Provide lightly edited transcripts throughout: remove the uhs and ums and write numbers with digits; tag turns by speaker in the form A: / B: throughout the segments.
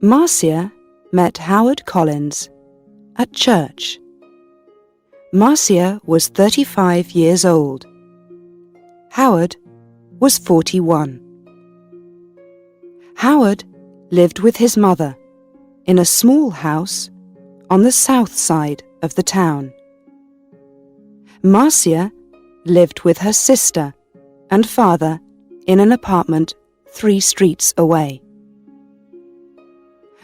A: Marcia met Howard Collins at church. Marcia was 35 years old. Howard was 41. Howard lived with his mother in a small house on the south side of the town. Marcia lived with her sister and father in an apartment 3 streets away.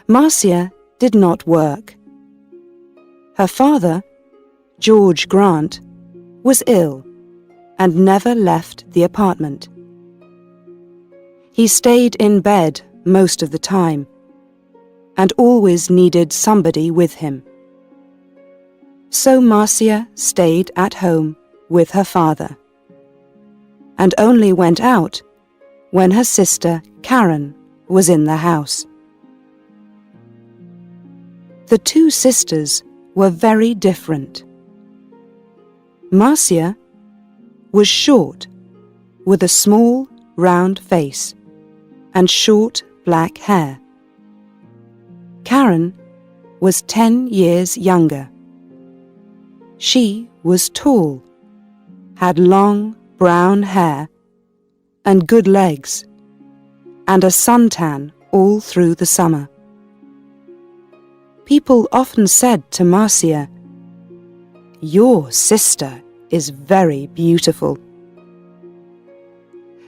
A: Marcia did not work. Her father, George Grant, was ill and never left the apartment. He stayed in bed most of the time and always needed somebody with him. So Marcia stayed at home with her father and only went out when her sister Karen was in the house. The 2 sisters were very different. Marcia was short, with a small, round face and short black hair. Karen was 10 years younger. She was tall, had long brown hair and good legs, and a suntan all through the summer. People often said to Marcia, "Your sister is very beautiful."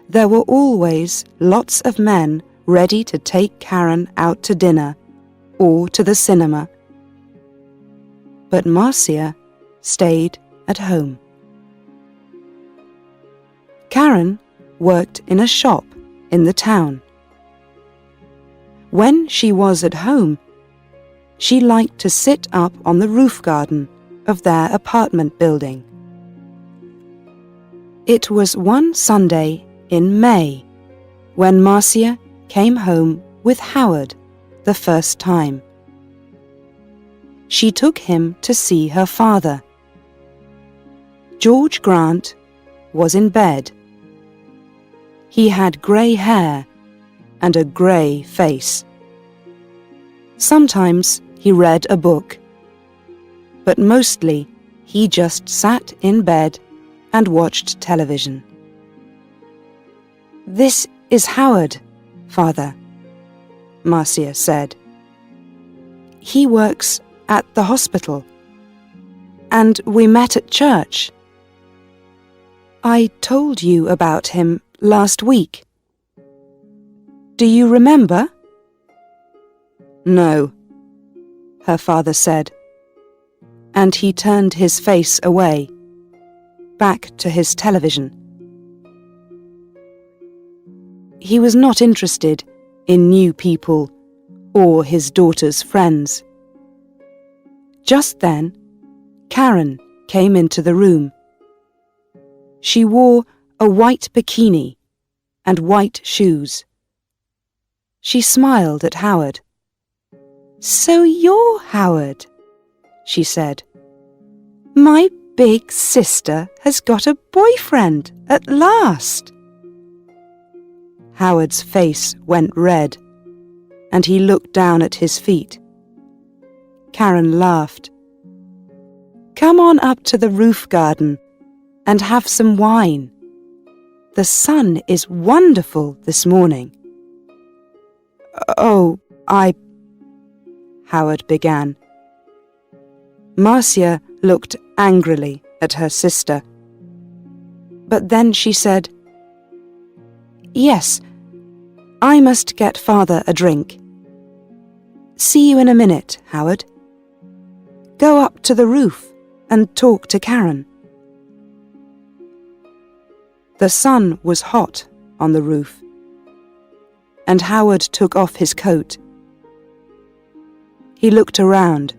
A: There were always lots of men ready to take Karen out to dinner or to the cinema. But Marcia stayed at home. Karen worked in a shop in the town. When she was at home, she liked to sit up on the roof garden of their apartment building. It was one Sunday in May when Marcia came home with Howard the first time. She took him to see her father. George Grant was in bed. He had grey hair and a grey face. Sometimes he read a book, but mostly he just sat in bed and watched television. "This is Howard, Father," Marcia said. "He works at the hospital, and we met at church. I told you about him last week. Do you remember?" "No," her father said, and he turned his face away, back to his television. He was not interested in new people or his daughter's friends. Just then, Karen came into the room. She wore a white bikini and white shoes. She smiled at Howard. "So you're Howard," she said. "My big sister has got a boyfriend at last." Howard's face went red, and he looked down at his feet. Karen laughed. "Come on up to the roof garden and have some wine. The sun is wonderful this morning." "Oh, Howard began. Marcia looked angrily at her sister. But then she said, "Yes, I must get Father a drink. See you in a minute, Howard. Go up to the roof and talk to Karen." The sun was hot on the roof, and Howard took off his coat. He looked around.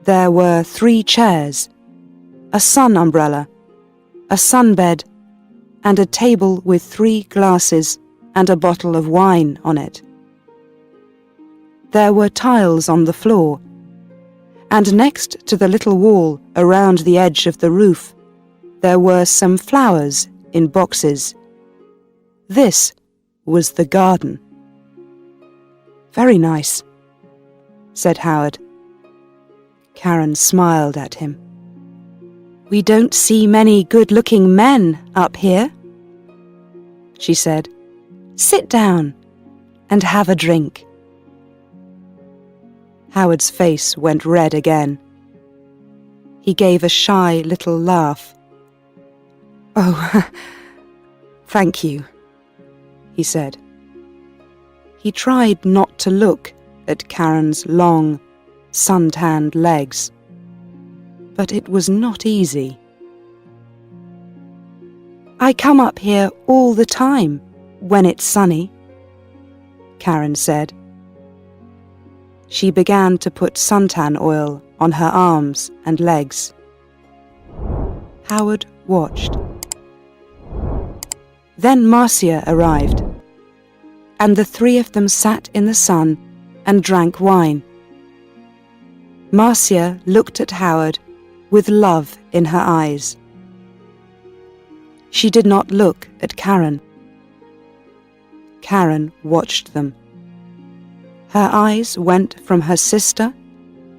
A: There were 3 chairs, a sun umbrella, a sunbed, and a table with 3 glasses and a bottle of wine on it. There were tiles on the floor, and next to the little wall around the edge of the roof, there were some flowers in boxes. This was the garden. Very nice," said Howard. Karen smiled at him. "We don't see many good-looking men up here," she said. "Sit down and have a drink." Howard's face went red again. He gave a shy little laugh. "Oh, thank you," he said. He tried not to look at Karen's long, sun-tanned legs, but it was not easy. "I come up here all the time when it's sunny," Karen said. She began to put suntan oil on her arms and legs. Howard watched. Then Marcia arrived, and the three of them sat in the sun and drank wine. Marcia looked at Howard with love in her eyes. She did not look at Karen. Karen watched them. Her eyes went from her sister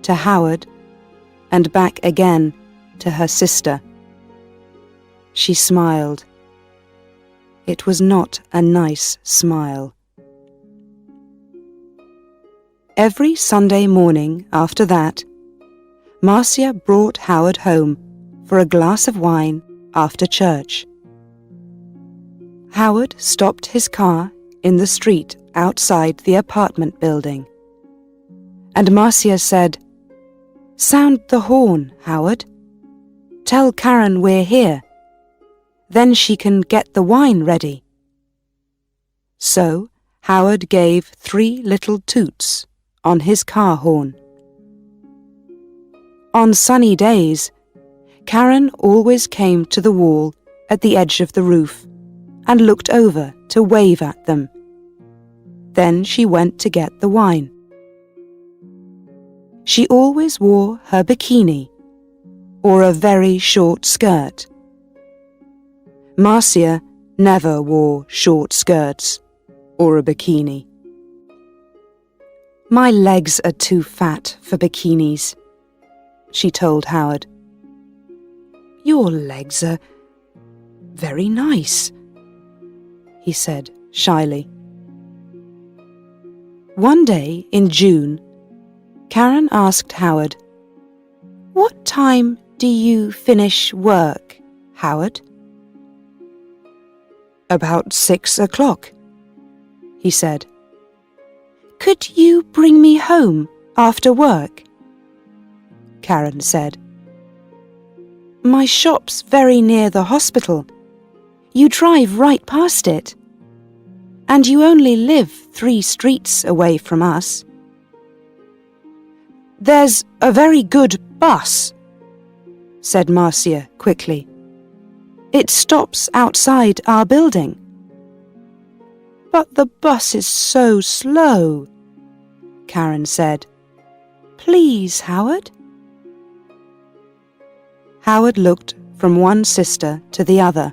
A: to Howard and back again to her sister. She smiled. It was not a nice smile. Every Sunday morning after that, Marcia brought Howard home for a glass of wine after church. Howard stopped his car in the street outside the apartment building, and Marcia said, "Sound the horn, Howard. Tell Karen we're here. Then she can get the wine ready." So Howard gave 3 little toots on his car horn. On sunny days, Karen always came to the wall at the edge of the roof and looked over to wave at them. Then she went to get the wine. She always wore her bikini or a very short skirt. Marcia never wore short skirts or a bikini. "My legs are too fat for bikinis," she told Howard. "Your legs are very nice," he said shyly. One day in June, Karen asked Howard, "What time do you finish work, Howard?" "About 6 o'clock," he said. "Could you bring me home after work?" Karen said. "My shop's very near the hospital. You drive right past it. And you only live 3 streets away from us." "There's a very good bus," said Marcia quickly. "It stops outside our building." "But the bus is so slow," Karen said. "Please, Howard." Howard looked from one sister to the other.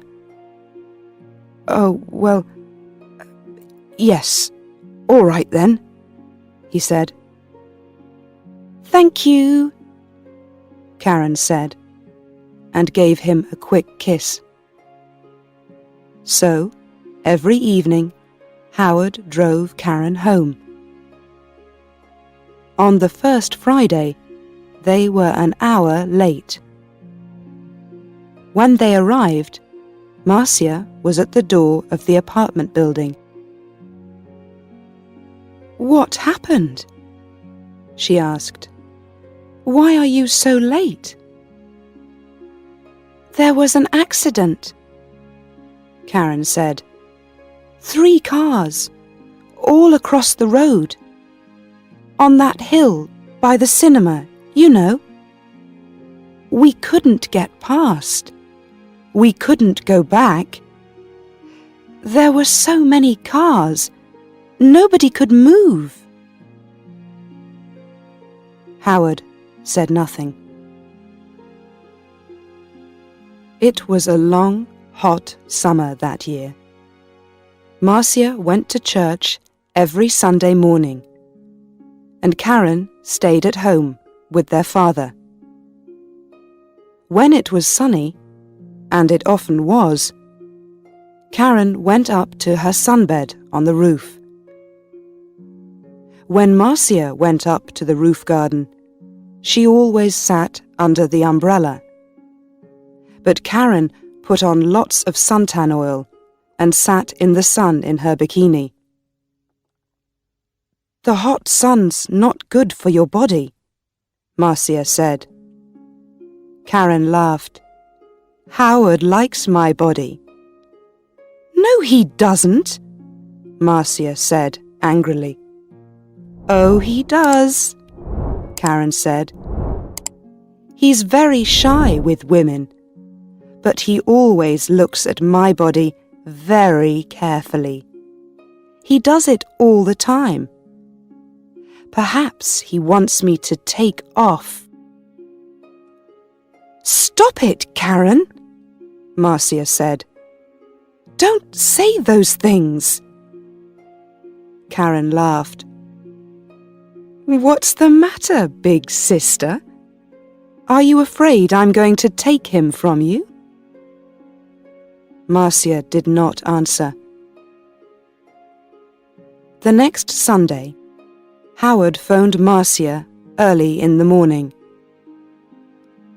A: "Oh, well, yes, all right then," he said. "Thank you," Karen said, and gave him a quick kiss. So, every evening, Howard drove Karen home. On the first Friday, they were an hour late. When they arrived, Marcia was at the door of the apartment building. "What happened?" she asked. "Why are you so late?" "There was an accident," Karen said. 3 cars, all across the road. On that hill by the cinema, you know. We couldn't get past. We couldn't go back. There were so many cars. Nobody could move." Howard said nothing. It was a long, hot summer that year. Marcia went to church every Sunday morning and Karen stayed at home with their father. When it was sunny, and it often was, Karen went up to her sunbed on the roof. When Marcia went up to the roof garden, she always sat under the umbrella. But Karen put on lots of suntan oil and sat in the sun in her bikini. "The hot sun's not good for your body," Marcia said. Karen laughed. "Howard likes my body." "No, he doesn't," Marcia said angrily. "Oh, he does," Karen said. "He's very shy with women, but he always looks at my body very carefully. He does it all the time. Perhaps he wants me to take off." "Stop it, Karen," Marcia said. "Don't say those things." Karen laughed. "What's the matter, big sister? Are you afraid I'm going to take him from you?" Marcia did not answer. The next Sunday, Howard phoned Marcia early in the morning.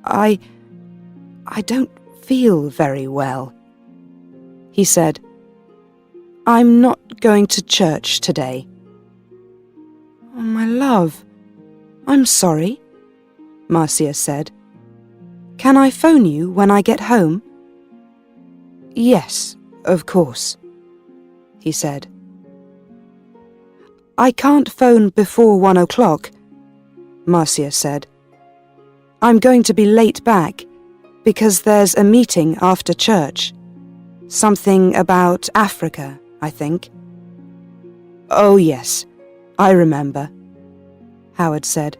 A: I don't feel very well," he said. "I'm not going to church today." "Oh, my love, I'm sorry," Marcia said. "Can I phone you when I get home?" "Yes, of course," he said. "I can't phone before 1 o'clock," Marcia said. "I'm going to be late back because there's a meeting after church. Something about Africa, I think." "Oh, yes, I remember," Howard said.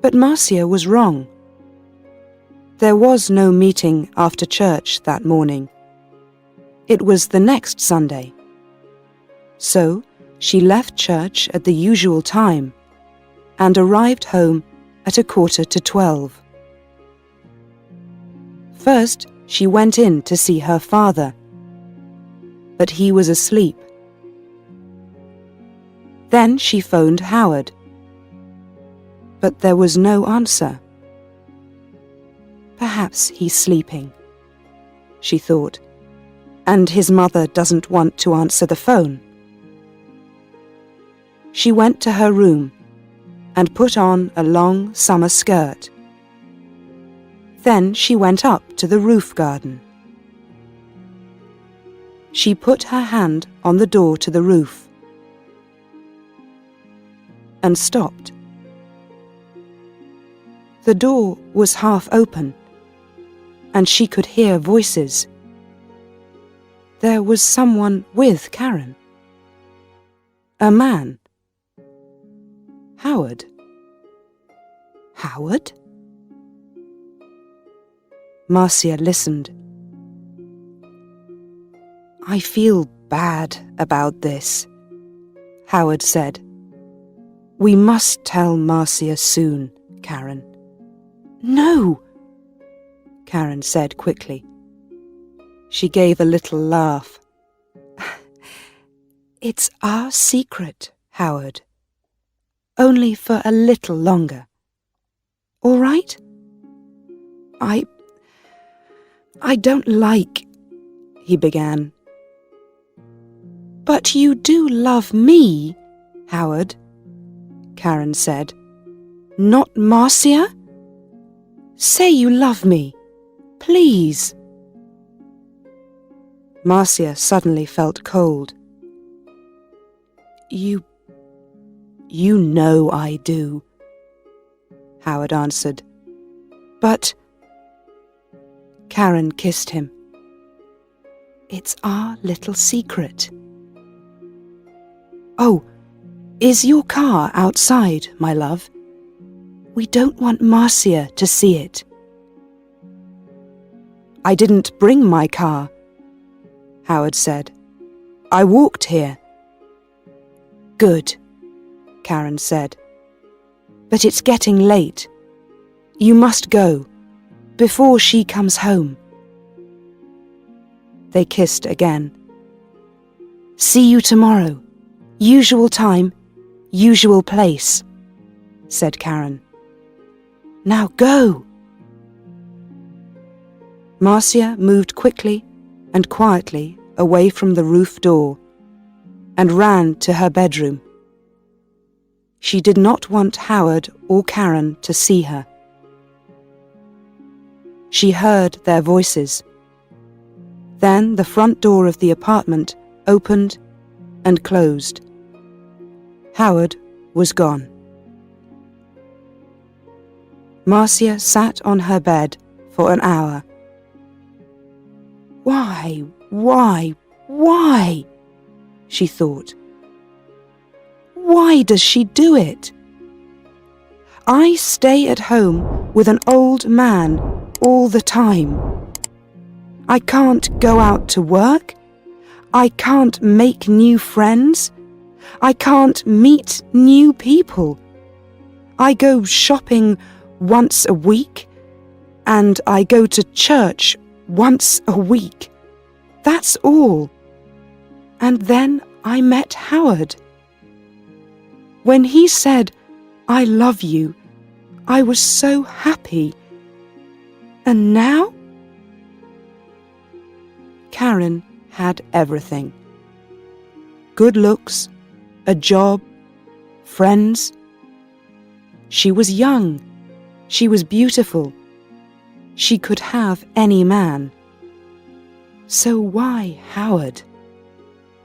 A: But Marcia was wrong. There was no meeting after church that morning. It was the next Sunday. So she left church at the usual time and arrived home at 11:45. First, she went in to see her father, but he was asleep. Then she phoned Howard, but there was no answer. Perhaps he's sleeping, she thought, and his mother doesn't want to answer the phone. She went to her room and put on a long summer skirt. Then she went up to the roof garden. She put her hand on the door to the roof and stopped. The door was half open, and she could hear voices. There was someone with Karen. A man. Howard. Howard? Marcia listened. "I feel bad about this," Howard said. "We must tell Marcia soon, Karen." "No," Karen said quickly. She gave a little laugh. "It's our secret, Howard. Only for a little longer. All right? I don't like," he began. "But you do love me, Howard," Karen said. "Not Marcia? Say you love me, please." Marcia suddenly felt cold. You know I do," Howard answered. "But—" Karen kissed him. "It's our little secret." "Oh, is your car outside, my love? We don't want Marcia to see it." "I didn't bring my car," Howard said. "I walked here." "Good," Karen said. "But it's getting late. You must go, before she comes home." They kissed again. "See you tomorrow. Usual time, usual place," said Karen. "Now go." Marcia moved quickly and quietly away from the roof door and ran to her bedroom. She did not want Howard or Karen to see her. She heard their voices. Then the front door of the apartment opened and closed. Howard was gone. Marcia sat on her bed for an hour. Why, she thought. Why does she do it? I stay at home with an old man all the time. I can't go out to work. I can't make new friends. I can't meet new people. I go shopping once a week, and I go to church once a week. That's all. And then I met Howard. When he said, "I love you," I was so happy. And now? Karen had everything. Good looks, a job, friends. She was young. She was beautiful. She could have any man. So why Howard?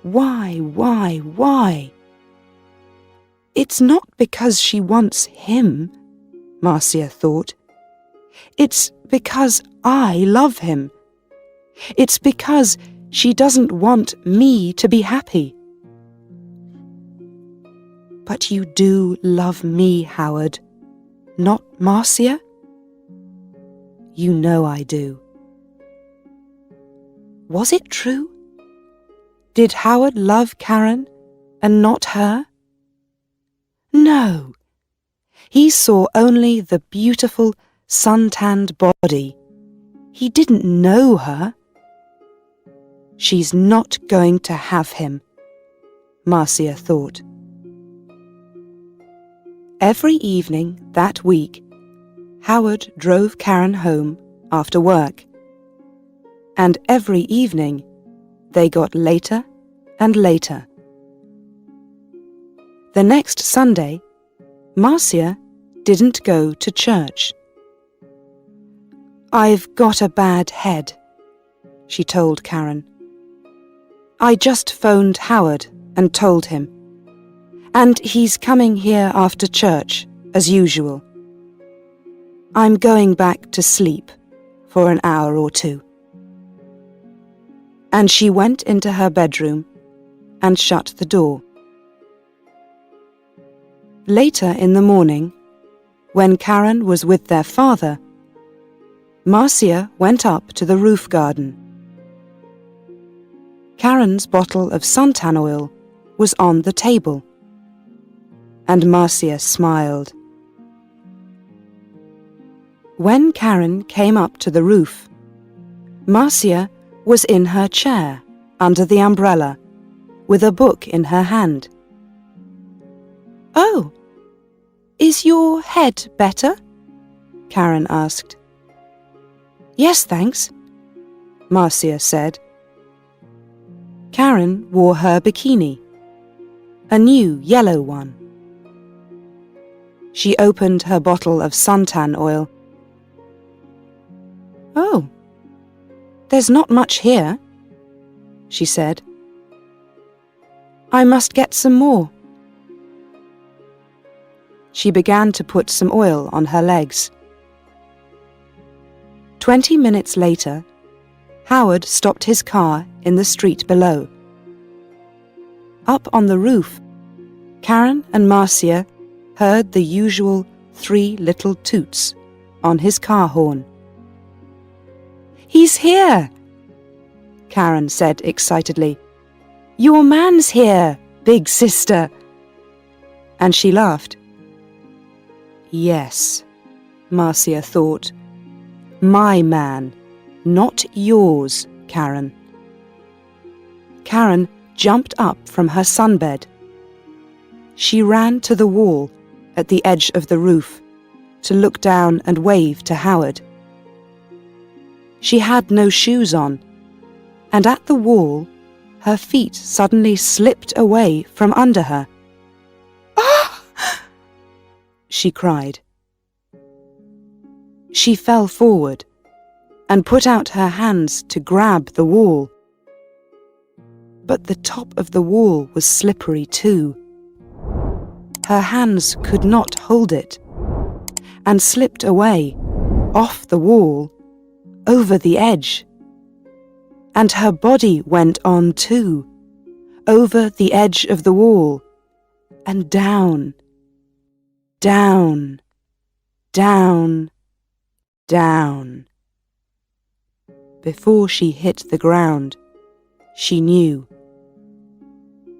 A: Why? It's not because she wants him, Marcia thought. It's because I love him. It's because she doesn't want me to be happy. But you do love me, Howard, not Marcia? You know I do. Was it true? Did Howard love Karen and not her? No. He saw only the beautiful, sun-tanned body. He didn't know her. She's not going to have him, Marcia thought. Every evening that week, Howard drove Karen home after work. And every evening, they got later and later. The next Sunday, Marcia didn't go to church. "I've got a bad head," she told Karen. "I just phoned Howard and told him. And he's coming here after church, as usual. I'm going back to sleep for an hour or two." And she went into her bedroom and shut the door. Later in the morning, when Karen was with their father, Marcia went up to the roof garden. Karen's bottle of suntan oil was on the table, and Marcia smiled. When Karen came up to the roof, Marcia was in her chair under the umbrella with a book in her hand. "Oh, is your head better?" Karen asked. "Yes, thanks," Marcia said. Karen wore her bikini, a new yellow one. She opened her bottle of suntan oil. "Oh, there's not much here," she said. "I must get some more." She began to put some oil on her legs. 20 minutes later, Howard stopped his car in the street below. Up on the roof, Karen and Marcia heard the usual 3 little toots on his car horn. "He's here," Karen said excitedly. "Your man's here, big sister." and she laughed. Yes, Marcia thought. My man, not yours, Karen. Karen jumped up from her sunbed. She ran to the wall at the edge of the roof to look down and wave to Howard. She had no shoes on, and at the wall, her feet suddenly slipped away from under her. "Ah!" she cried. She fell forward and put out her hands to grab the wall. But the top of the wall was slippery too. Her hands could not hold it, and slipped away, off the wall, over the edge. And her body went on too, over the edge of the wall, and down, down, down, down. Before she hit the ground, she knew.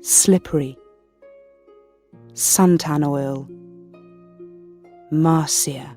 A: Slippery. Suntan oil. Marcia.